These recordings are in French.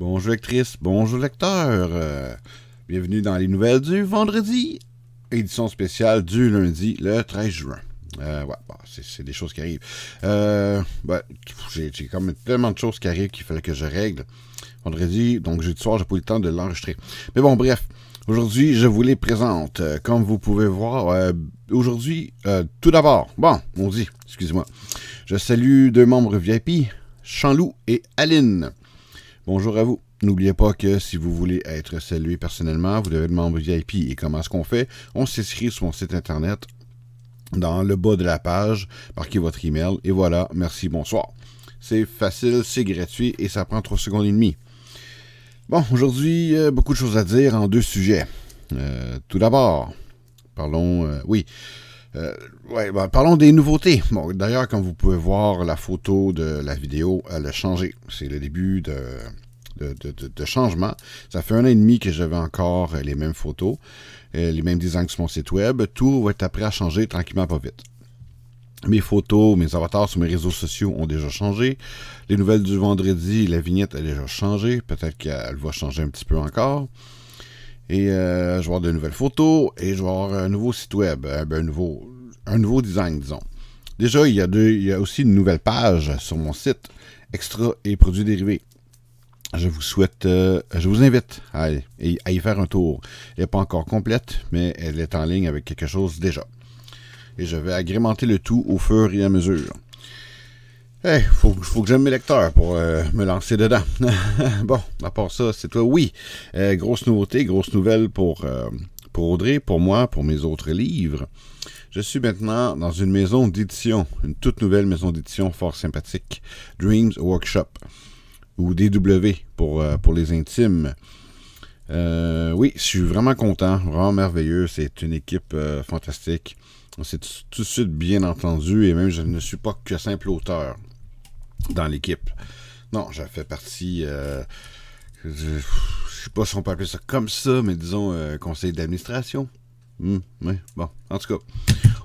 Bonjour lectrice, bonjour lecteur. Bienvenue dans les nouvelles du vendredi, édition spéciale du lundi, le 13 juin. C'est des choses qui arrivent. J'ai comme tellement de choses qui arrivent qu'il fallait que je règle. Vendredi, donc jeudi soir, j'ai pas eu le temps de l'enregistrer. Mais bon, bref. Aujourd'hui, je vous les présente. Comme vous pouvez voir, aujourd'hui, tout d'abord, excusez-moi. Je salue deux membres VIP, Chanlou et Aline. Bonjour à vous. N'oubliez pas que si vous voulez être salué personnellement, vous devez être membre VIP. Et comment est-ce qu'on fait? On s'inscrit sur mon site internet. Dans le bas de la page, marquez votre email. Et voilà, merci, bonsoir. C'est facile, c'est gratuit et ça prend 3 secondes et demie. Bon, aujourd'hui, beaucoup de choses à dire en deux sujets. Tout d'abord, parlons des nouveautés. Bon, d'ailleurs, comme vous pouvez voir, la photo de la vidéo, elle a changé. C'est le début de changement. Ça fait 1 an et demi que j'avais encore les mêmes photos, les mêmes designs sur mon site web. Tout va être après à changer tranquillement, pas vite. Mes photos, mes avatars sur mes réseaux sociaux ont déjà changé. Les nouvelles du vendredi, la vignette a déjà changé. Peut-être qu'elle va changer un petit peu encore. Et je vais avoir de nouvelles photos et je vais avoir un nouveau site web, un nouveau design, disons. Déjà, il y a aussi une nouvelle page sur mon site, Extra et produits dérivés. Je vous invite à y faire un tour. Elle n'est pas encore complète, mais elle est en ligne avec quelque chose déjà. Et je vais agrémenter le tout au fur et à mesure. Faut que j'aime mes lecteurs pour me lancer dedans. Bon, à part ça, c'est toi. Oui, grosse nouveauté, grosse nouvelle pour Audrey, pour moi, pour mes autres livres. Je suis maintenant dans une maison d'édition, une toute nouvelle maison d'édition fort sympathique, Dreams Workshop, ou DW pour les intimes. Oui, je suis vraiment content, vraiment merveilleux. C'est une équipe fantastique. On s'est tout de suite bien entendu et même je ne suis pas que simple auteur dans l'équipe. Non, j'ai fait partie, je sais pas si on peut appeler ça comme ça, mais disons conseil d'administration. Oui, bon, en tout cas,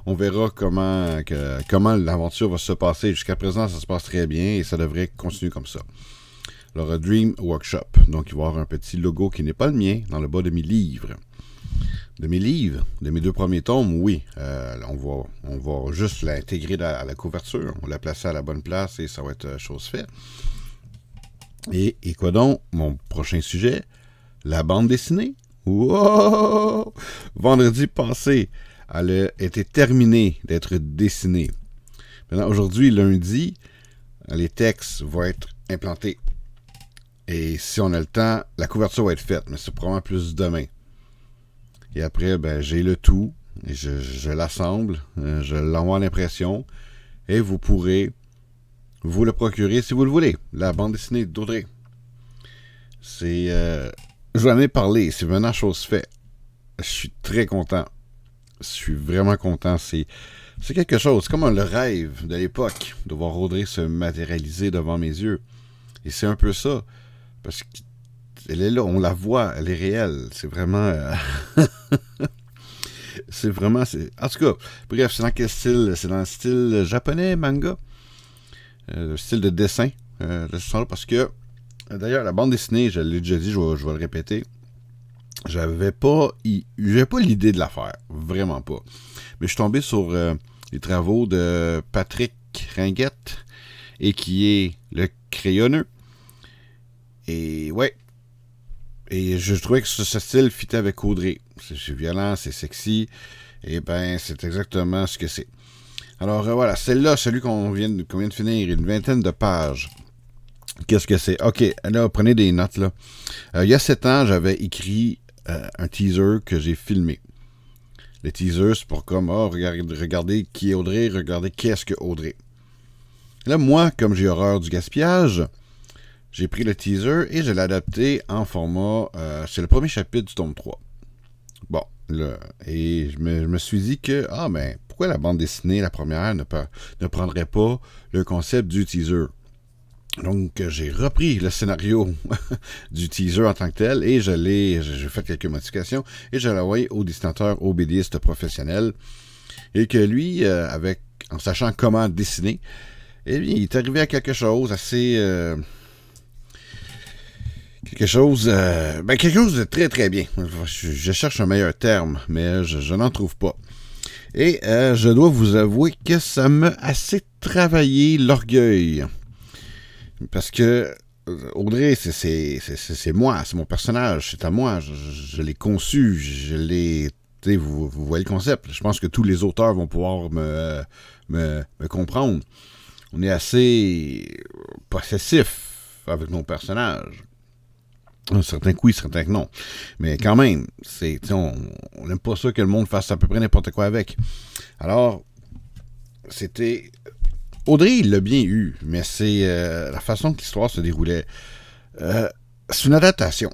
on verra comment l'aventure va se passer. Jusqu'à présent, ça se passe très bien et ça devrait continuer comme ça. Alors, Dream Workshop. Donc, il va y avoir un petit logo qui n'est pas le mien dans le bas de mes livres. De mes 2 premiers tomes, oui. On va juste l'intégrer à la couverture. On va la placer à la bonne place et ça va être chose faite. Et quoi donc? Mon prochain sujet, la bande dessinée. Wow! Vendredi passé, elle a été terminée d'être dessinée. Maintenant, aujourd'hui, lundi, les textes vont être implantés. Et si on a le temps, la couverture va être faite, mais c'est probablement plus demain. Et après, j'ai le tout, et je l'assemble, je l'envoie à l'impression, et vous pourrez vous le procurer si vous le voulez. La bande dessinée d'Audrey. Je vous en ai parlé, c'est maintenant chose faite. Je suis très content. Je suis vraiment content. C'est quelque chose, c'est comme le rêve de l'époque, de voir Audrey se matérialiser devant mes yeux. Et c'est un peu ça, parce que elle est là, on la voit, elle est réelle. C'est vraiment... En tout cas, bref, c'est dans quel style? C'est dans le style japonais, manga. Le style de dessin. Parce que, d'ailleurs, la bande dessinée, je l'ai déjà dit, je vais le répéter. J'avais pas l'idée de la faire. Vraiment pas. Mais je suis tombé sur les travaux de Patrick Ringuette, et qui est le crayonneux. Et ouais. Et je trouvais que ce style fitait avec Audrey. C'est violent, c'est sexy. Et c'est exactement ce que c'est. Alors voilà, celle-là, celui qu'on vient de finir, une 20aine de pages. Qu'est-ce que c'est? OK, là, prenez des notes, là. Il y a 7 ans, j'avais écrit un teaser que j'ai filmé. Le teaser, c'est pour comme, regardez qui est Audrey, regardez qu'est-ce que Audrey. Là, moi, comme j'ai horreur du gaspillage, j'ai pris le teaser et je l'ai adapté en format... c'est le premier chapitre du tome 3. Bon, là, et je me suis dit que, pourquoi la bande dessinée, la première, ne prendrait pas le concept du teaser? Donc, j'ai repris le scénario du teaser en tant que tel et j'ai fait quelques modifications et je l'ai envoyé au dessinateur, au BDiste professionnel. Et que lui, en sachant comment dessiner, il est arrivé à quelque chose assez quelque chose de très très bien. Je cherche un meilleur terme, mais je n'en trouve pas. Et je dois vous avouer que ça m'a assez travaillé l'orgueil. Parce que Audrey, c'est moi, c'est mon personnage, c'est à moi. Je l'ai conçu, je l'ai... Vous voyez le concept. Je pense que tous les auteurs vont pouvoir me comprendre. On est assez possessif avec nos personnages. Certains que oui, certains que non. Mais quand même, on n'aime pas ça que le monde fasse à peu près n'importe quoi avec. Alors, c'était... Audrey, il l'a bien eu, mais c'est la façon que l'histoire se déroulait. C'est une adaptation.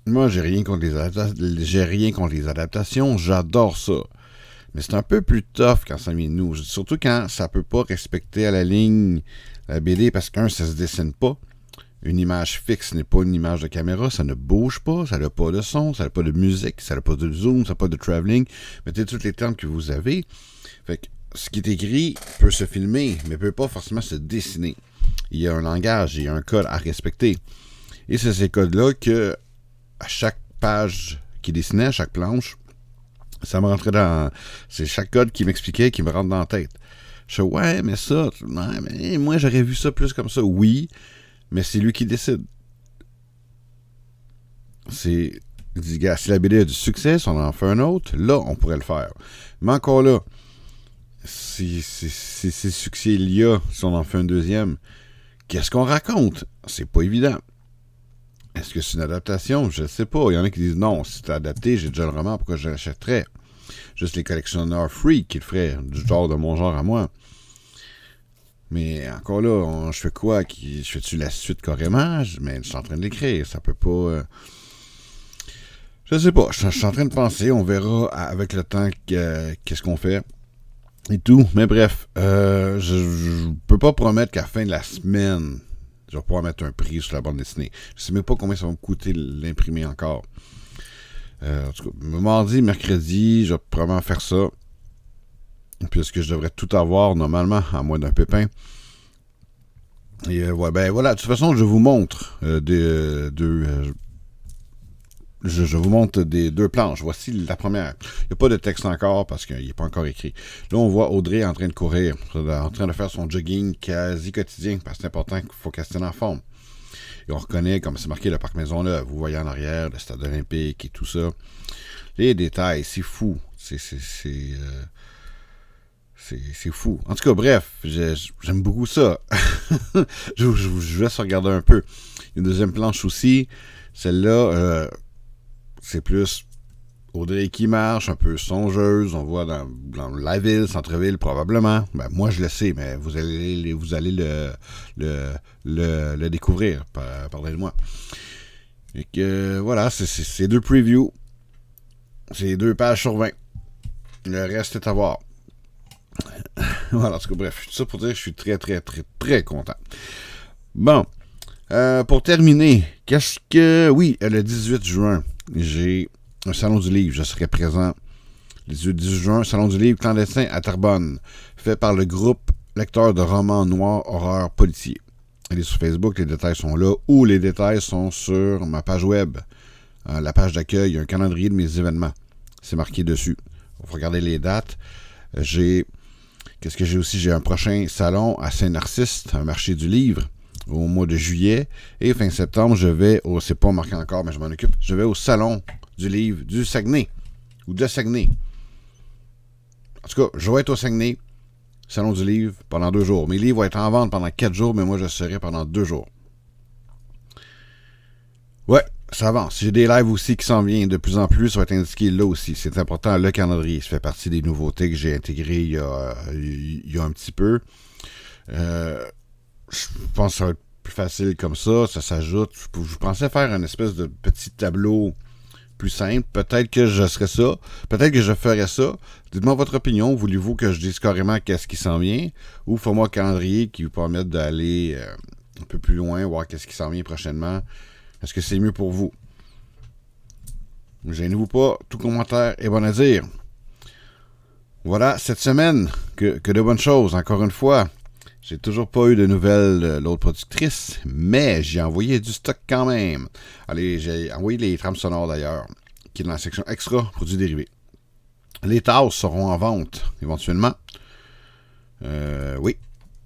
Moi, j'ai rien contre les adaptations. J'adore ça. Mais c'est un peu plus tough quand ça vient de nous. Surtout quand ça peut pas respecter à la ligne la BD parce qu'un, ça se dessine pas. Une image fixe n'est pas une image de caméra, ça ne bouge pas, ça n'a pas de son, ça n'a pas de musique, ça n'a pas de zoom, ça n'a pas de travelling. Mettez tous les termes que vous avez. Fait que ce qui est écrit peut se filmer, mais peut pas forcément se dessiner. Il y a un langage, il y a un code à respecter. Et c'est ces codes-là que, à chaque page qui dessinait, à chaque planche, ça me rentrait dans... C'est chaque code qui m'expliquait, qui me rentre dans la tête. Je dis, ouais, mais ça, ouais, mais moi j'aurais vu ça plus comme ça. Oui, mais c'est lui qui décide. Il dit, gars, si la BD a du succès, si on en fait un autre, là, on pourrait le faire. Mais encore là, si succès il y a, si on en fait un deuxième, qu'est-ce qu'on raconte? C'est pas évident. Est-ce que c'est une adaptation? Je ne sais pas. Il y en a qui disent non, si c'est adapté, j'ai déjà le roman, pourquoi je l'achèterais? Juste les collectionneurs freak qui le feraient, du genre de mon genre à moi. Mais encore là, je fais quoi? Je fais-tu la suite carrément? Mais je suis en train de l'écrire, ça peut pas... Je sais pas, je suis en train de penser, on verra avec le temps qu'est-ce qu'on fait. Et tout, mais bref, je peux pas promettre qu'à la fin de la semaine, je vais pouvoir mettre un prix sur la bande dessinée. Je sais même pas combien ça va me coûter l'imprimer encore. En tout cas, mardi, mercredi, je vais probablement faire ça. Puisque je devrais tout avoir normalement, à moins d'un pépin. Et ouais, ben voilà, de toute façon, je vous montre je vous montre des deux planches. Voici la première. Il n'y a pas de texte encore parce qu'il n'est pas encore écrit. Là, on voit Audrey en train de courir, en train de faire son jogging quasi quotidien parce que c'est important qu'il faut qu'elle se tienne en forme. Et on reconnaît, comme c'est marqué le Parc Maisonneuve, vous voyez en arrière le stade olympique et tout ça. Les détails, c'est fou. C'est fou. En tout cas, bref, j'aime beaucoup ça. je laisse regarder un peu. Une deuxième planche aussi. Celle-là, c'est plus Audrey qui marche, un peu songeuse. On voit dans la ville, centre-ville, probablement. Ben, moi, je le sais, mais vous allez le découvrir. Pardonnez-moi. Et que, voilà, c'est deux previews. C'est 2 pages sur 20. Le reste est à voir. Voilà, en tout cas, bref, tout ça pour dire que je suis très, très, très, très content. Bon, pour terminer, oui, le 18 juin, j'ai un salon du livre, je serai présent. Le 18 juin, salon du livre clandestin à Terrebonne, fait par le groupe lecteur de romans noirs, horreur, policiers. Allez sur Facebook, les détails sont là, ou les détails sont sur ma page web. La page d'accueil, il y a un calendrier de mes événements. C'est marqué dessus. Il faut regarder les dates. Qu'est-ce que j'ai aussi? J'ai un prochain salon à Saint-Narcisse, un marché du livre, au mois de juillet. Et fin septembre, je vais c'est pas marqué encore, mais je m'en occupe. Je vais au salon du livre du Saguenay. Ou de Saguenay. En tout cas, je vais être au Saguenay, salon du livre, pendant 2 jours. Mes livres vont être en vente pendant 4 jours, mais moi, je serai pendant 2 jours. Ouais, ça avance. J'ai des lives aussi qui s'en viennent de plus en plus. Ça va être indiqué là aussi. C'est important, le calendrier. Ça fait partie des nouveautés que j'ai intégrées il y a un petit peu. Je pense que ça va être plus facile comme ça. Ça s'ajoute. Je pensais faire une espèce de petit tableau plus simple. Peut-être que je serais ça. Peut-être que je ferais ça. Dites-moi votre opinion. Voulez-vous que je dise carrément qu'est-ce qui s'en vient? Ou fais-moi un calendrier qui vous permette d'aller un peu plus loin, voir qu'est-ce qui s'en vient prochainement. Est-ce que c'est mieux pour vous? Gênez-vous pas, tout commentaire est bon à dire. Voilà, cette semaine, que de bonnes choses, encore une fois. J'ai toujours pas eu de nouvelles de l'autre productrice, mais j'ai envoyé du stock quand même. Allez, j'ai envoyé les trames sonores d'ailleurs, qui est dans la section extra, produits dérivés. Les tasses seront en vente éventuellement. Oui,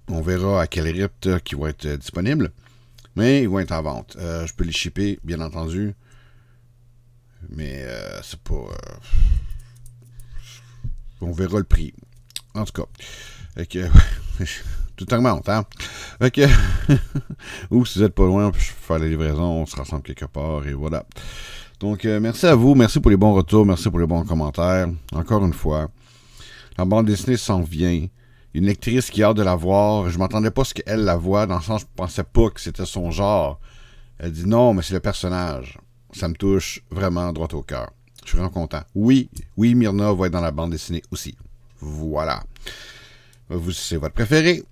on verra à quel rythme qui vont être disponibles, mais ils vont être en vente. Je peux les shipper, bien entendu, mais c'est pas... on verra le prix. En tout cas, tout augmente, hein? Ou si vous n'êtes pas loin, je peux faire la livraison, on se rassemble quelque part, et voilà. Donc, merci à vous, merci pour les bons retours, merci pour les bons commentaires. Encore une fois, la bande dessinée s'en vient. Une lectrice qui a hâte de la voir. Je m'attendais pas à ce qu'elle la voie, dans le sens, je pensais pas que c'était son genre. Elle dit non, mais c'est le personnage. Ça me touche vraiment droit au cœur. Je suis vraiment content. Oui, Myrna va être dans la bande dessinée aussi. Voilà. C'est votre préféré.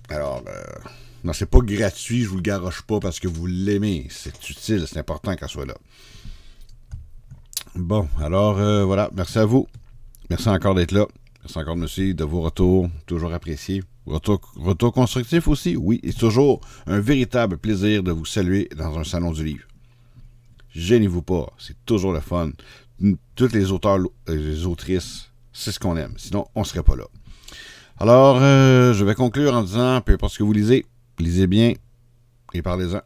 Alors, non, c'est pas gratuit, je vous le garoche pas parce que vous l'aimez. C'est utile, c'est important qu'elle soit là. Bon, alors voilà, merci à vous. Merci encore d'être là. Merci encore, monsieur, de vos retours, toujours appréciés. Retour constructif aussi, oui, et c'est toujours un véritable plaisir de vous saluer dans un salon du livre. Gênez-vous pas, c'est toujours le fun. Tous les auteurs et les autrices, c'est ce qu'on aime, sinon on serait pas là. Alors, je vais conclure en disant, peu importe ce que vous lisez bien et parlez-en.